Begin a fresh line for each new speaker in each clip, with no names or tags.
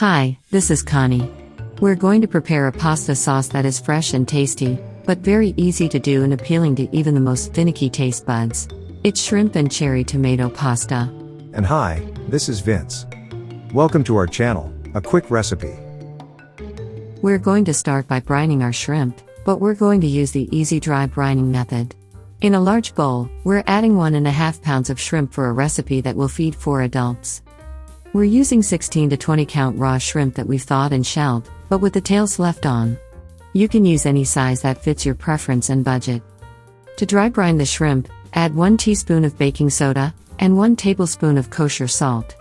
Hi, this is Connie. We're going to prepare a pasta sauce that is fresh and tasty, but very easy to do and appealing to even the most finicky taste buds. It's shrimp and cherry tomato pasta.
And hi, this is Vince. Welcome to our channel, a quick recipe.
We're going to start by brining our shrimp, but we're going to use the easy dry brining method. In a large bowl, we're adding 1.5 pounds of shrimp for a recipe that will feed 4 adults. We're using 16 to 20 count raw shrimp that we've thawed and shelled, but with the tails left on. You can use any size that fits your preference and budget. To dry brine the shrimp, add 1 teaspoon of baking soda and 1 tablespoon of kosher salt.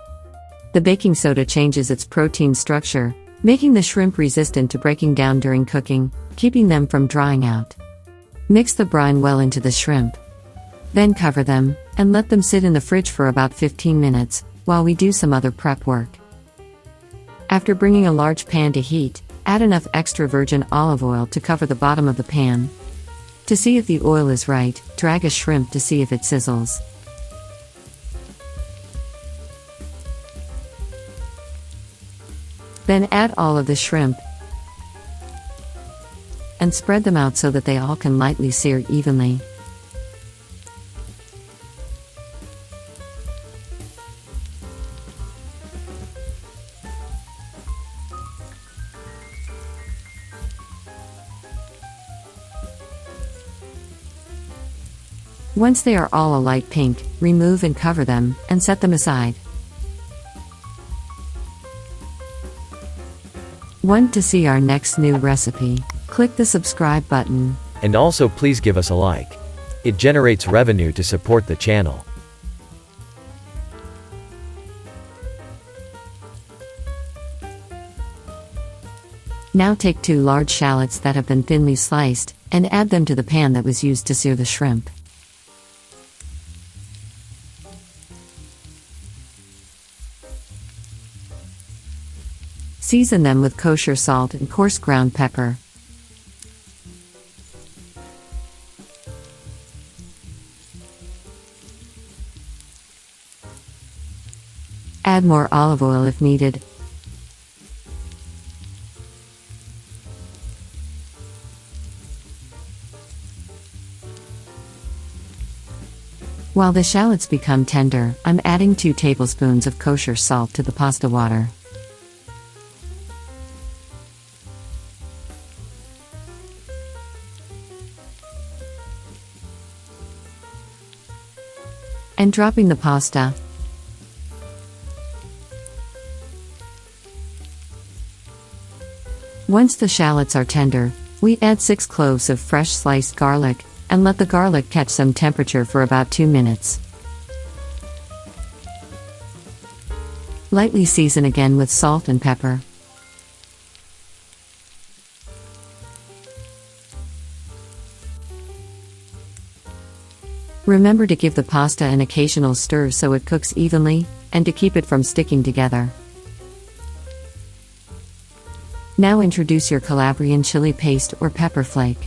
The baking soda changes its protein structure, making the shrimp resistant to breaking down during cooking, keeping them from drying out. Mix the brine well into the shrimp. Then cover them, and let them sit in the fridge for about 15 minutes, while we do some other prep work. After bringing a large pan to heat, add enough extra virgin olive oil to cover the bottom of the pan. To see if the oil is right, drag a shrimp to see if it sizzles. Then add all of the shrimp and spread them out so that they all can lightly sear evenly. Once they are all a light pink, remove and cover them, and set them aside. Want to see our next new recipe? Click the subscribe button.
And also please give us a like. It generates revenue to support the channel.
Now take 2 large shallots that have been thinly sliced, and add them to the pan that was used to sear the shrimp. Season them with kosher salt and coarse ground pepper. Add more olive oil if needed. While the shallots become tender, I'm adding 2 tablespoons of kosher salt to the pasta water. And dropping the pasta. Once the shallots are tender, we add 6 cloves of fresh sliced garlic, and let the garlic catch some temperature for about 2 minutes. Lightly season again with salt and pepper. Remember to give the pasta an occasional stir so it cooks evenly, and to keep it from sticking together. Now introduce your Calabrian chili paste or pepper flake.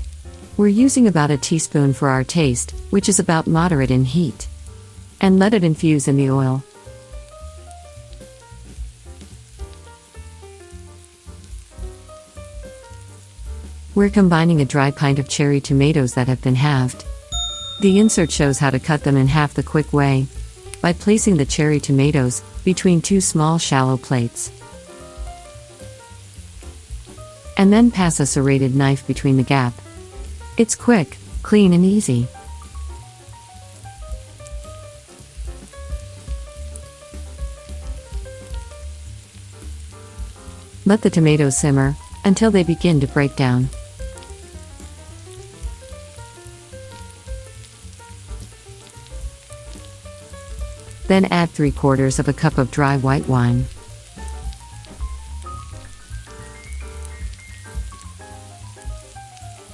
We're using about a teaspoon for our taste, which is about moderate in heat. And let it infuse in the oil. We're combining a dry pint of cherry tomatoes that have been halved. The insert shows how to cut them in half the quick way, by placing the cherry tomatoes between 2 small shallow plates. And then pass a serrated knife between the gap. It's quick, clean and easy. Let the tomatoes simmer until they begin to break down. Then add 3/4 of a cup of dry white wine.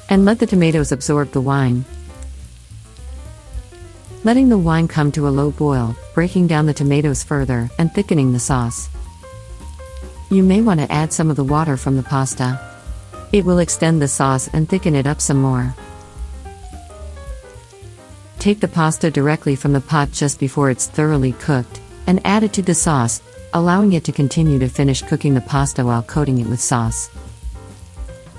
And let the tomatoes absorb the wine. Letting the wine come to a low boil, breaking down the tomatoes further, and thickening the sauce. You may want to add some of the water from the pasta. It will extend the sauce and thicken it up some more. Take the pasta directly from the pot just before it's thoroughly cooked, and add it to the sauce, allowing it to continue to finish cooking the pasta while coating it with sauce.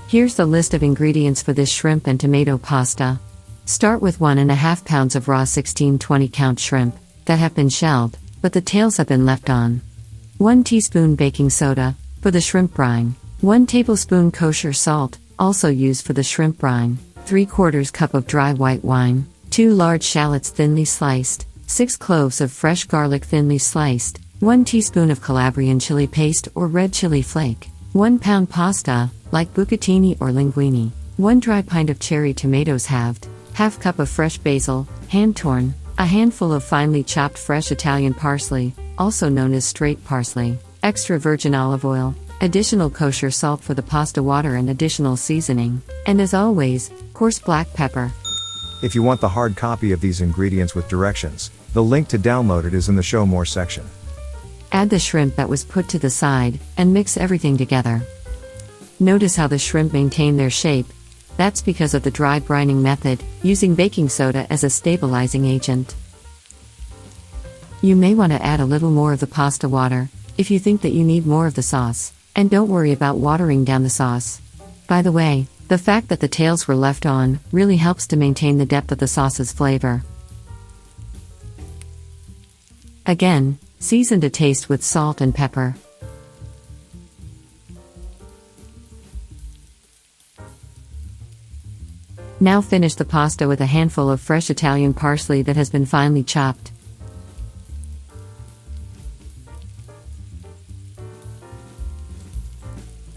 Here's the list of ingredients for this shrimp and tomato pasta. Start with 1.5 pounds of raw 16-20 count shrimp that have been shelled, but the tails have been left on. 1 teaspoon baking soda for the shrimp brine. 1 tablespoon kosher salt, also used for the shrimp brine. 3/4 cup of dry white wine. 2 large shallots thinly sliced. 6 cloves of fresh garlic thinly sliced. 1 teaspoon of Calabrian chili paste or red chili flake. 1 pound pasta, like bucatini or linguine. 1 dry pint of cherry tomatoes halved. Half cup of fresh basil, hand-torn. A handful of finely chopped fresh Italian parsley, also known as straight parsley. Extra virgin olive oil. Additional kosher salt for the pasta water and additional seasoning. And as always, coarse black pepper.
If you want the hard copy of these ingredients with directions, the link to download it is in the Show More section.
Add the shrimp that was put to the side, and mix everything together. Notice how the shrimp maintain their shape. That's because of the dry brining method, using baking soda as a stabilizing agent. You may want to add a little more of the pasta water, if you think that you need more of the sauce, and don't worry about watering down the sauce. By the way, the fact that the tails were left on really helps to maintain the depth of the sauce's flavor. Again, season to taste with salt and pepper. Now finish the pasta with a handful of fresh Italian parsley that has been finely chopped.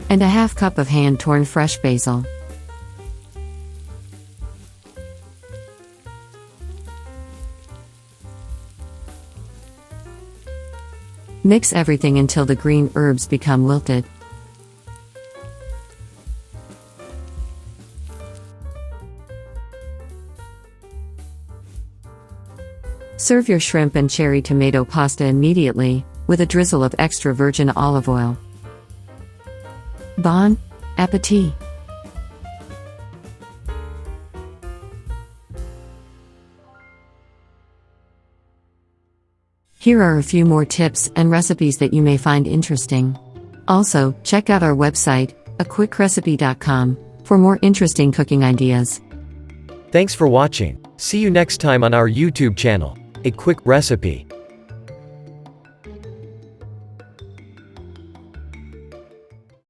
And a half cup of hand-torn fresh basil. Mix everything until the green herbs become wilted. Serve your shrimp and cherry tomato pasta immediately, with a drizzle of extra virgin olive oil. Bon appetit! Here are a few more tips and recipes that you may find interesting. Also, check out our website, aquickRecipe.com, for more interesting cooking ideas.
Thanks for watching. See you next time on our YouTube channel, A Quick Recipe.